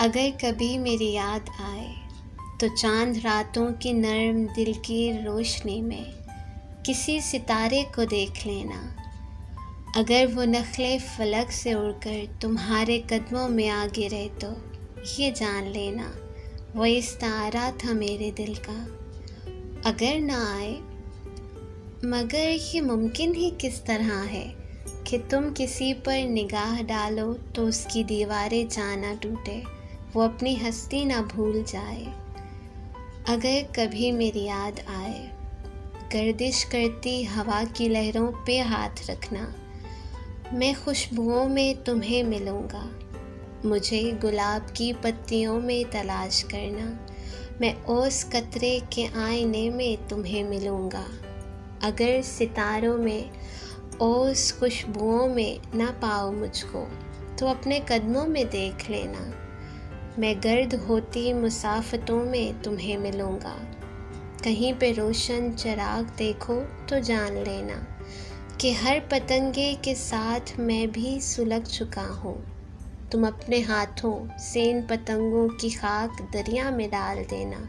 अगर कभी मेरी याद आए तो चांद रातों की नर्म दिल की रोशनी में किसी सितारे को देख लेना। अगर वो नखले फलक से उड़कर तुम्हारे कदमों में आ गिरे तो ये जान लेना वो इस्तारा था मेरे दिल का। अगर ना आए मगर ये मुमकिन ही किस तरह है कि तुम किसी पर निगाह डालो तो उसकी दीवारें जाना टूटे, वो अपनी हस्ती ना भूल जाए। अगर कभी मेरी याद आए गर्दिश करती हवा की लहरों पे हाथ रखना, मैं खुशबुओं में तुम्हें मिलूँगा। मुझे गुलाब की पत्तियों में तलाश करना, मैं ओस कतरे के आईने में तुम्हें मिलूँगा। अगर सितारों में ओस खुशबुओं में ना पाओ मुझको तो अपने कदमों में देख लेना, मैं गर्द होती मुसाफतों में तुम्हें मिलूँगा। कहीं पे रोशन चिराग देखो तो जान लेना कि हर पतंगे के साथ मैं भी सुलग चुका हूँ। तुम अपने हाथों से इन पतंगों की खाक दरिया में डाल देना,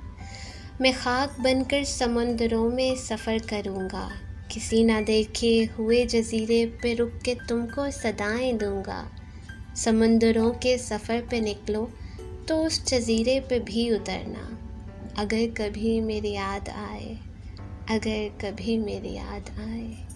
मैं खाक बनकर समुंदरों में सफ़र करूँगा। किसी ना देखे हुए जजीरे पे रुक के तुमको सदाएं दूँगा। समुंदरों के सफ़र पे निकलो तो उस जजीरे पे भी उतरना। अगर कभी मेरी याद आए, अगर कभी मेरी याद आए।